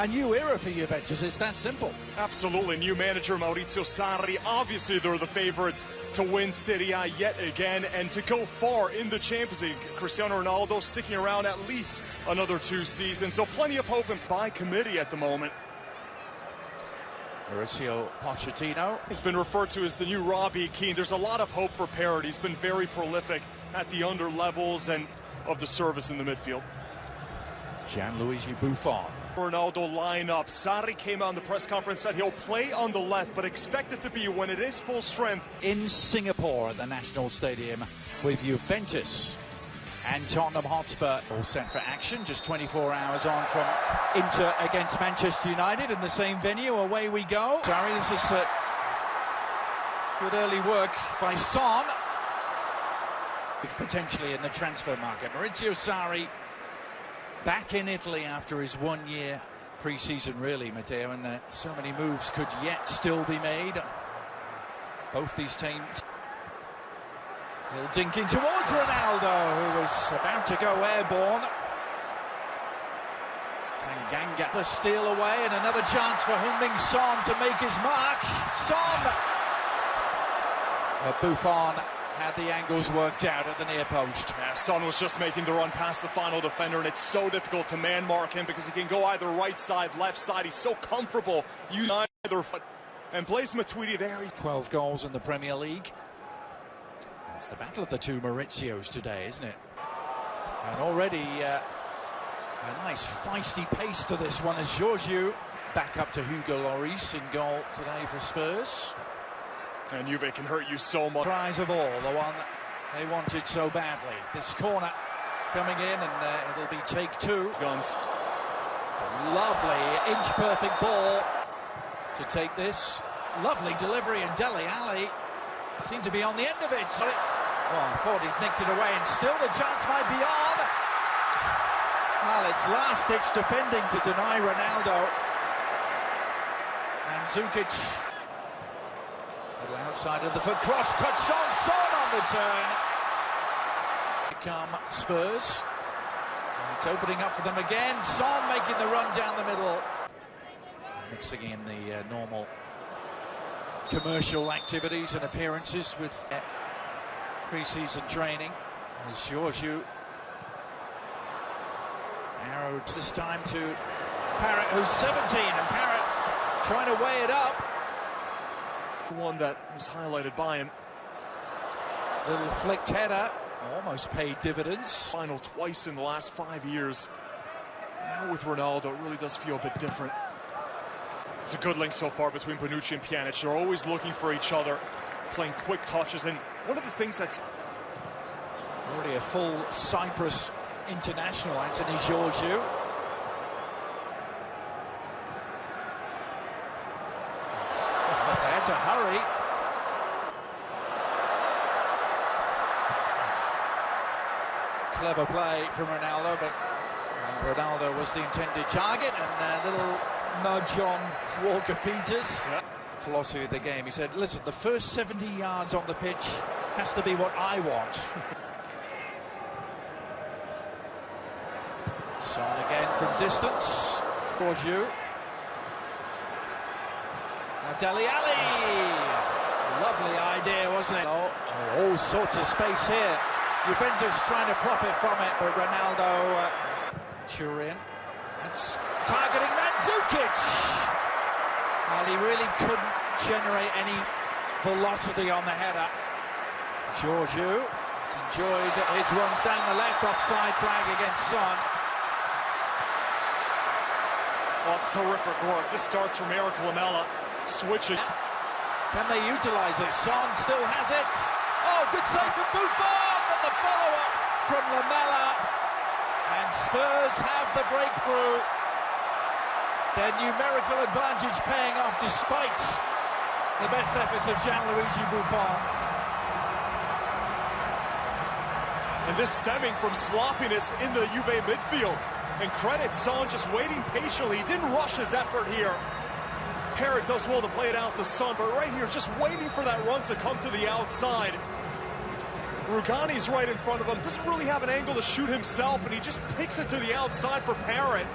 a new era for Juventus. It's that simple. Absolutely. New manager Maurizio Sarri. Obviously, they're the favorites to win Serie A yet again and to go far in the Champions League. Cristiano Ronaldo sticking around at least another 2 seasons. So plenty of hope and by committee at the moment. Mauricio Pochettino. He's been referred to as the new Robbie Keane. There's a lot of hope for Parrott. He's been very prolific at the under levels and of the service in the midfield. Gianluigi Buffon. Ronaldo lineup. Sarri came out in the press conference, said he'll play on the left, but expect it to be when it is full strength. In Singapore at the National Stadium with Juventus and Tottenham Hotspur all set for action. Just 24 hours on from Inter against Manchester United in the same venue. Away we go. Sarri, this is good early work by Son. Potentially in the transfer market. Maurizio Sarri back in Italy after his 1 year pre-season, really, Matteo, and so many moves could yet still be made. Both these teams. He'll dink in towards Ronaldo, who was about to go airborne. Tanganga, the steal away, and another chance for Heung-min Son to make his mark. Son! But Buffon had the angles worked out at the near post. Yeah, Son was just making the run past the final defender, and it's so difficult to man mark him because he can go either right side, left side. He's so comfortable using either foot. And Blaise Matuidi there. 12 goals in the Premier League. It's the battle of the two Maurizios today, isn't it? And already a nice feisty pace to this one as Georgiou back up to Hugo Lloris in goal today for Spurs. And Juve can hurt you so much. Prize of all, the one they wanted so badly. This corner coming in, and it'll be take two. Guns. It's a lovely inch-perfect ball to take this. Lovely delivery, and Dele Alli seemed to be on the end of it. So I thought he'd nicked it away, and still the chance might be on. Well, it's last-ditch defending to deny Ronaldo. And Zukic. Little outside of the foot, cross touched on, Son on the turn. Here come Spurs. And it's opening up for them again. Son making the run down the middle. Mixing in the normal commercial activities and appearances with pre-season training. As Georgiou arrowed this time to Parrott, who's 17, and Parrott trying to weigh it up. One that was highlighted by him. Little flicked header, almost paid dividends. Final twice in the last 5 years. Now with Ronaldo, it really does feel a bit different. It's a good link so far between Bonucci and Pjanic. They're always looking for each other, playing quick touches. And one of the things that's already a full Cyprus international, Anthony Georgiou. To hurry. It's clever play from Ronaldo, but Ronaldo was the intended target, and a little nudge on Walker-Peters. Yeah. Philosophy of the game. He said, listen, the first 70 yards on the pitch has to be what I want. Son again from distance. Georgiou. Now Dele Alli, lovely idea, wasn't it? All sorts of space here. Juventus trying to profit from it, but Ronaldo, Turian, that's targeting Mandzukic. Well, he really couldn't generate any velocity on the header. Georgiou has enjoyed his runs down the left, offside flag against Son. Well, it's terrific work. This starts from Eric Lamela. Switching. Can they utilize it? Son still has it. Oh, good save from Buffon, but the follow-up from Lamela. And Spurs have the breakthrough. Their numerical advantage paying off despite the best efforts of Gianluigi Buffon. And this stemming from sloppiness in the Juve midfield. And credit Son just waiting patiently. He didn't rush his effort here. Parrott does well to play it out to Son, but right here, just waiting for that run to come to the outside. Rugani's right in front of him, doesn't really have an angle to shoot himself, and he just picks it to the outside for Parrott.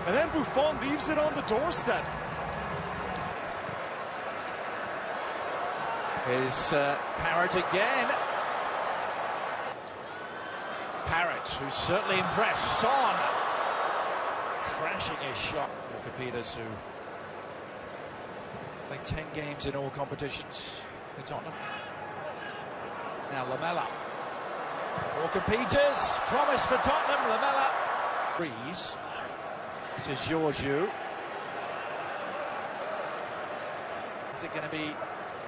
And then Buffon leaves it on the doorstep. Is Parrott again. Parrott, who's certainly impressed. Son crashing his shot. Walker Peters, who played 10 games in all competitions for Tottenham. Now Lamela. Walker Peters, promise for Tottenham. Lamela. Breeze. This is Georgiou. Is it going to be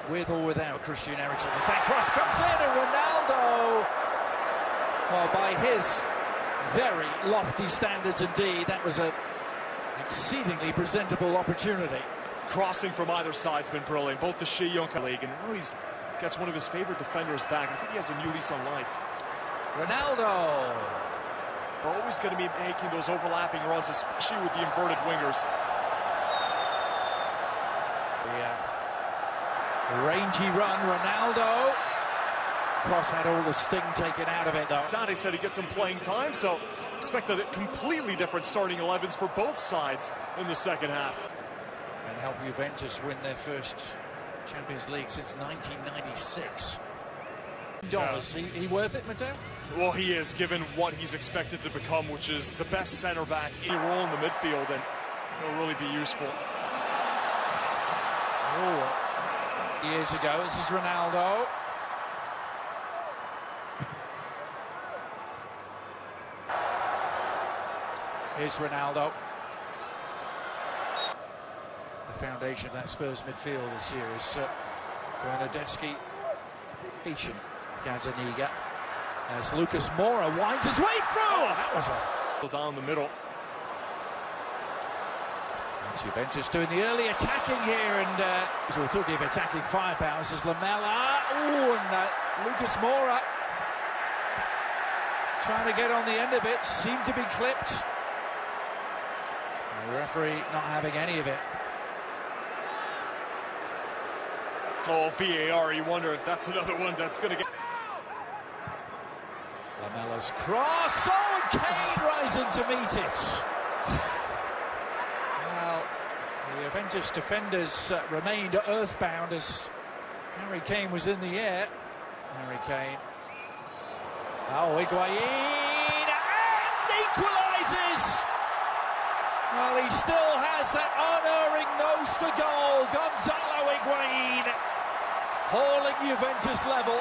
with or without Christian Eriksen? The same cross comes in, and Ronaldo, well, by his very lofty standards indeed, that was an exceedingly presentable opportunity. Crossing from either side's been brilliant, both the Young League, and now he's gets one of his favorite defenders back. I think he has a new lease on life. Ronaldo. We're always going to be making those overlapping runs, especially with the inverted wingers. Rangy run, Ronaldo. Cross had all the sting taken out of it, though. Sade said he gets some playing time, so expect a completely different starting 11s for both sides in the second half. And help Juventus win their first Champions League since 1996. Dollars, he worth it, Matteo? Well, he is, given what he's expected to become, which is the best center back in a role in the midfield, and he'll really be useful. Oh, years ago, this is Ronaldo. Here's Ronaldo. The foundation of that Spurs midfield this year is Bernardeschi, Gazzaniga, as Lucas Moura winds his way through. Oh, that was a down the middle. It's Juventus doing the early attacking here, and so we're talking of attacking firepower. This is Lamela. Oh, and Lucas Moura trying to get on the end of it, seemed to be clipped. The referee not having any of it. Oh, VAR, you wonder if that's another one that's going to get... Lamela's cross. Oh, and Kane rising to meet it. Well, the Juventus defenders remained earthbound as Harry Kane was in the air. Harry Kane. Oh, Higuain, and equalises. Well, he still has that unerring nose for goal. Gonzalo Higuain hauling Juventus level.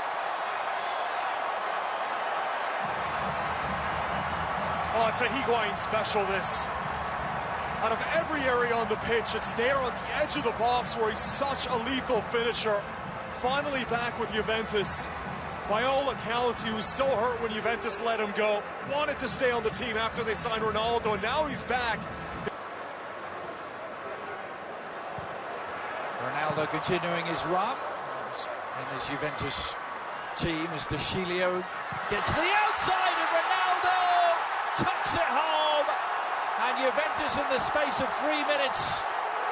Oh, it's a Higuain special, this. Out of every area on the pitch, it's there on the edge of the box where he's such a lethal finisher. Finally back with Juventus. By all accounts, he was so hurt when Juventus let him go. Wanted to stay on the team after they signed Ronaldo, and now he's back. Ronaldo continuing his run. And this Juventus team as De Sciglio gets the outside, and Ronaldo tucks it home. And Juventus, in the space of 3 minutes,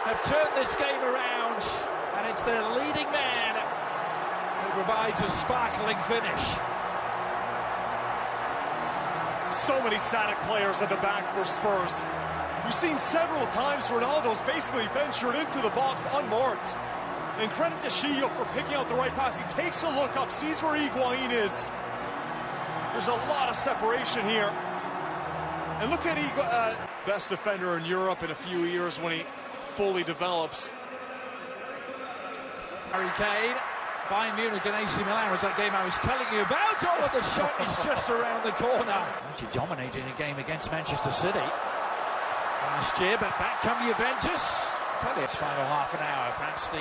have turned this game around. And it's their leading man who provides a sparkling finish. So many static players at the back for Spurs. We've seen several times Ronaldo's basically ventured into the box unmarked. And credit to Sciglio for picking out the right pass. He takes a look up, sees where Higuain is. There's a lot of separation here. And look at Higuain, best defender in Europe in a few years when he fully develops. Harry Kane, Bayern Munich and AC Milan was that game I was telling you about. Oh, the shot is just around the corner. Actually dominating a game against Manchester City last year, but back come Juventus. Tell you, it's final half an hour. Perhaps the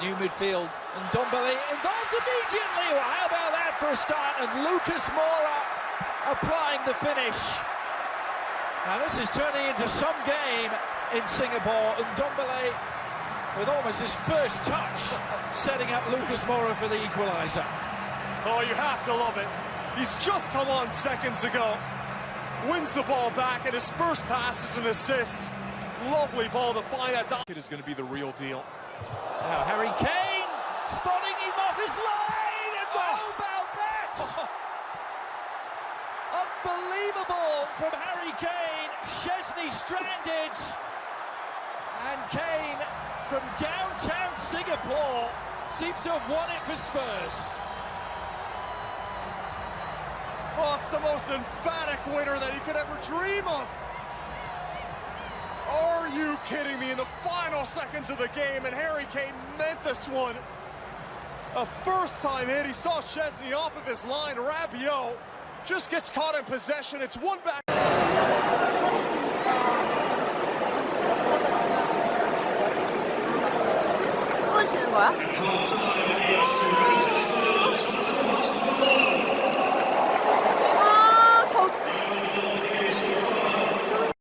new midfield and Ndombele involved immediately. Well, how about that for a start? And Lucas Moura applying the finish. Now this is turning into some game in Singapore. And Ndombele, with almost his first touch, setting up Lucas Moura for the equaliser. Oh, you have to love it. He's just come on seconds ago. Wins the ball back, and his first pass is an assist. Lovely ball to find that down. It is going to be the real deal. Now Harry Kane spotting him off his line, and how about that? Unbelievable from Harry Kane. Szczesny stranded. And Kane from downtown Singapore seems to have won it for Spurs. Oh, it's the most emphatic winner that he could ever dream of. Are you kidding me? In the final seconds of the game, and Harry Kane meant this one. A first-time hit. He saw Szczesny off of his line. Rabiot just gets caught in possession. It's one back. 스포 치는 거야?